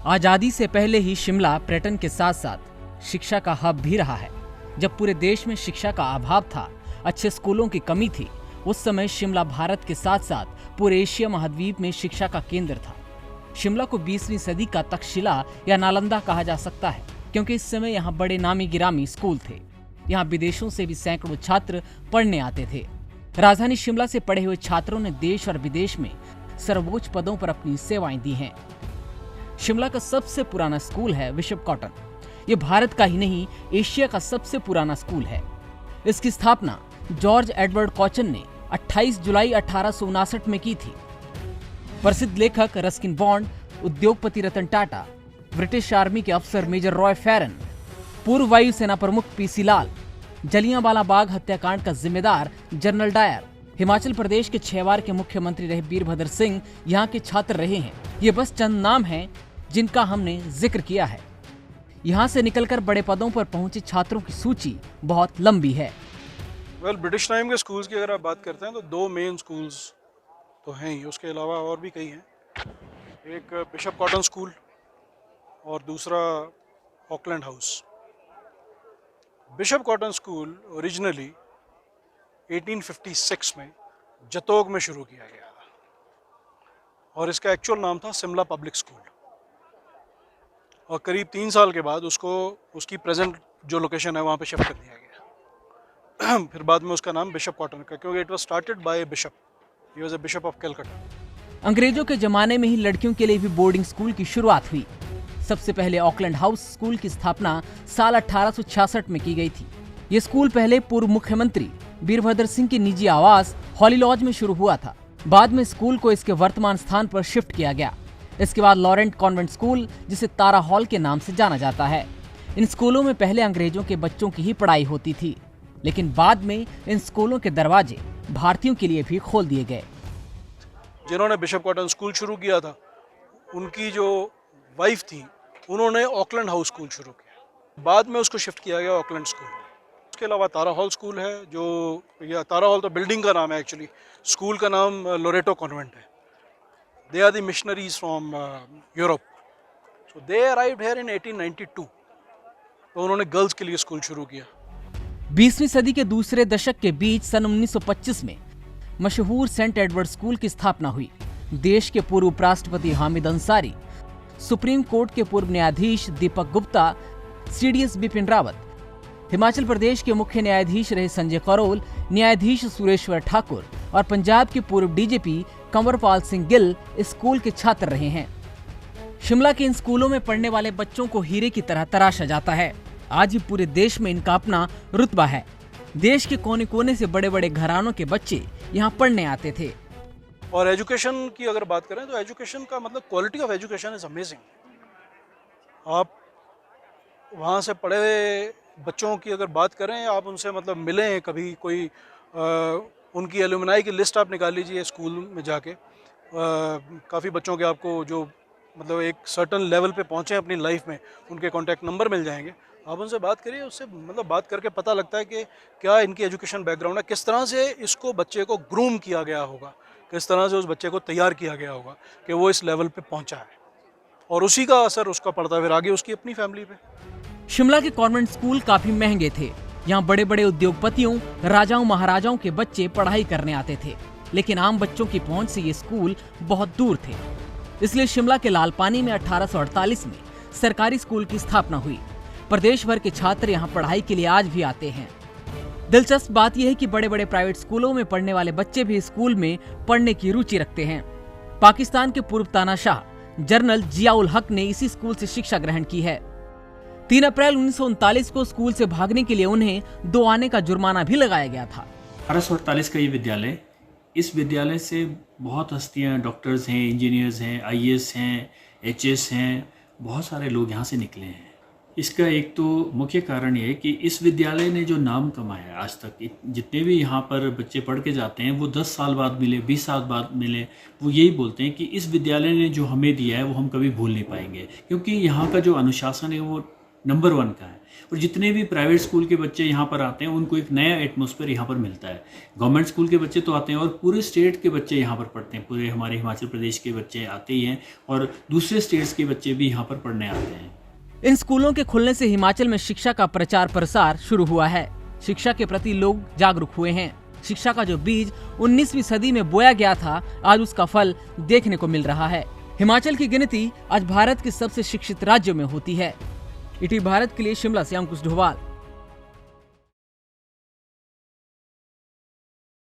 आजादी से पहले ही शिमला पर्यटन के साथ साथ शिक्षा का हब भी रहा है। जब पूरे देश में शिक्षा का अभाव था, अच्छे स्कूलों की कमी थी, उस समय शिमला भारत के साथ साथ पूरे एशिया महाद्वीप में शिक्षा का केंद्र था। शिमला को 20वीं सदी का तक्षशिला या नालंदा कहा जा सकता है, क्योंकि इस समय यहाँ बड़े नामी गिरामी स्कूल थे। यहाँ विदेशों से भी सैकड़ों छात्र पढ़ने आते थे। राजधानी शिमला से पढ़े हुए छात्रों ने देश और विदेश में सर्वोच्च पदों पर अपनी सेवाएं दी हैं। शिमला का सबसे पुराना स्कूल है बिशप कॉटन। ये भारत का ही नहीं, एशिया का सबसे पुराना स्कूल है। इसकी स्थापना जॉर्ज एडवर्ड कॉचन ने 28 जुलाई 1859 में की थी। प्रसिद्ध लेखक रस्किन बॉन्ड, उद्योगपति रतन टाटा, ब्रिटिश आर्मी के अफसर मेजर रॉय फेरन, पूर्व वायुसेना प्रमुख पीसी लाल, जलियांवाला बाग हत्याकांड का जिम्मेदार जनरल डायर, हिमाचल प्रदेश के 6 बार के मुख्यमंत्री रहे वीरभद्र सिंह यहाँ के छात्र रहे हैं। ये बस चंद नाम हैं जिनका हमने जिक्र किया है। यहाँ से निकलकर बड़े पदों पर पहुंचे छात्रों की सूची बहुत लंबी है। ब्रिटिश टाइम के स्कूल्स की अगर आप बात करते हैं तो 2 मेन स्कूल्स तो हैं ही, उसके अलावा और भी कई हैं। एक बिशप कॉटन स्कूल और दूसरा Auckland house. Bishop cotton school originally 1856 में जतोग में शुरू किया गया था और इसका एक्चुअल नाम था शिमला पब्लिक स्कूल। और करीब 3 साल के बाद उसकी प्रेजेंट जो लोकेशन है वहाँ पे शिफ्ट कर दिया गया। फिर बाद में उसका नाम बिशप कॉटन का, क्योंकि it was started by bishop, he was a bishop of Calcutta. अंग्रेजों के जमाने में ही लड़कियों के लिए भी बोर्डिंग स्कूल की शुरुआत हुई। सबसे पहले ऑकलैंड हाउस स्कूल की स्थापना साल 1866 में की गई थी। ये स्कूल पहले पूर्व मुख्यमंत्री वीरभद्र सिंह की निजी आवास हॉली लॉज में शुरू हुआ था। बाद में स्कूल को इसके वर्तमान स्थान पर शिफ्ट किया गया। इसके बाद लॉरेंट कॉन्वेंट स्कूल, जिसे तारा हॉल के नाम से जाना जाता है। इन स्कूलों में पहले अंग्रेजों के बच्चों की ही पढ़ाई होती थी, लेकिन बाद में इन स्कूलों के दरवाजे भारतीयों के लिए भी खोल दिए गए। जिन्होंने बिशप कॉटन स्कूल शुरू किया था, उनकी जो वाइफ थी, उन्होंने ऑकलैंड हाउस स्कूल शुरू किया। बाद में उसको शिफ्ट किया गया ऑकलैंड स्कूल। उसके अलावा तारा हॉल स्कूल है, जो या तारा हॉल तो बिल्डिंग का नाम है, एक्चुअली स्कूल का नाम लोरेटो कॉन्वेंट है। They are the missionaries from Europe, so they arrived here in 1892। तो उन्होंने गर्ल्स के लिए स्कूल शुरू किया। 20वीं सदी के दूसरे दशक के बीच सन 1925 में मशहूर सेंट एडवर्ड स्कूल की स्थापना हुई। देश के पूर्व उपराष्ट्रपति हामिद अंसारी, सुप्रीम कोर्ट के पूर्व न्यायाधीश दीपक गुप्ता, सीडीएस बिपिन रावत, हिमाचल प्रदेश के मुख्य न्यायाधीश रहे संजय करोल, न्यायाधीश सुरेश्वर ठाकुर और पंजाब के पूर्व डीजीपी कंवरपाल सिंह गिल इस स्कूल के छात्र रहे हैं। शिमला के इन स्कूलों में पढ़ने वाले बच्चों को हीरे की तरह तराशा जाता है। आज भी पूरे देश में इनका अपना रुतबा है। देश के कोने कोने से बड़े बड़े घरानों के बच्चे यहाँ पढ़ने आते थे। और एजुकेशन की अगर बात करें तो एजुकेशन का मतलब quality of education is amazing. आप वहाँ से पढ़े बच्चों की अगर बात करें, आप उनसे मतलब मिलें कभी, कोई उनकी एलुमनाई की लिस्ट आप निकाल लीजिए स्कूल में जाके। काफ़ी बच्चों के आपको जो मतलब एक सर्टन लेवल पे पहुँचे अपनी लाइफ में, उनके कॉन्टैक्ट नंबर मिल जाएंगे। आप उनसे बात करिए, उससे मतलब बात करके पता लगता है कि क्या इनकी एजुकेशन बैकग्राउंड है, किस तरह से इसको बच्चे को ग्रूम किया गया होगा, किस तरह से उस बच्चे को तैयार किया गया होगा कि वो इस लेवल पे पहुंचा है, और उसी का असर उसका पड़ता है फिर आगे उसकी अपनी फैमिली पे। शिमला के कॉन्वेंट स्कूल काफी महंगे थे। यहाँ बड़े बड़े उद्योगपतियों, राजाओं महाराजाओं के बच्चे पढ़ाई करने आते थे, लेकिन आम बच्चों की पहुंच से ये स्कूल बहुत दूर थे। इसलिए शिमला के लालपानी में 1848 में सरकारी स्कूल की स्थापना हुई। प्रदेश भर के छात्र यहाँ पढ़ाई के लिए आज भी आते हैं। दिलचस्प बात यह है कि बड़े बड़े प्राइवेट स्कूलों में पढ़ने वाले बच्चे भी स्कूल में पढ़ने की रुचि रखते हैं। पाकिस्तान के पूर्व तानाशाह जनरल जियाउल हक ने इसी स्कूल से शिक्षा ग्रहण की है। 3 अप्रैल 1939 को स्कूल से भागने के लिए उन्हें 2 आने का जुर्माना भी लगाया गया था। 1848 का ये विद्यालय, इस विद्यालय से बहुत हस्तियां, डॉक्टर्स हैं, इंजीनियर्स हैं, आईएएस हैं, एचएस हैं, बहुत सारे लोग यहाँ से निकले हैं। इसका एक तो मुख्य कारण ये है कि इस विद्यालय ने जो नाम कमाया है आज तक, जितने भी यहाँ पर बच्चे पढ़ के जाते हैं, वो 10 साल बाद मिले, 20 साल बाद मिले, वो यही बोलते हैं कि इस विद्यालय ने जो हमें दिया है वो हम कभी भूल नहीं पाएंगे। क्योंकि यहाँ का जो अनुशासन है वो नंबर 1 का है। और जितने भी प्राइवेट स्कूल के बच्चे यहाँ पर आते हैं उनको एक नया एटमॉस्फेयर यहाँ पर मिलता है। गवर्नमेंट स्कूल के बच्चे तो आते हैं और पूरे स्टेट के बच्चे यहाँ पर पढ़ते हैं, पूरे हमारे हिमाचल प्रदेश के बच्चे आते ही हैं और दूसरे स्टेट्स के बच्चे भी यहाँ पर पढ़ने आते हैं। इन स्कूलों के खुलने से हिमाचल में शिक्षा का प्रचार प्रसार शुरू हुआ है। शिक्षा के प्रति लोग जागरूक हुए हैं। शिक्षा का जो बीज 19वीं सदी में बोया गया था, आज उसका फल देखने को मिल रहा है। हिमाचल की गिनती आज भारत के सबसे शिक्षित राज्यों में होती है। ईटीवी भारत के लिए शिमला से अंकुश ढोवाल।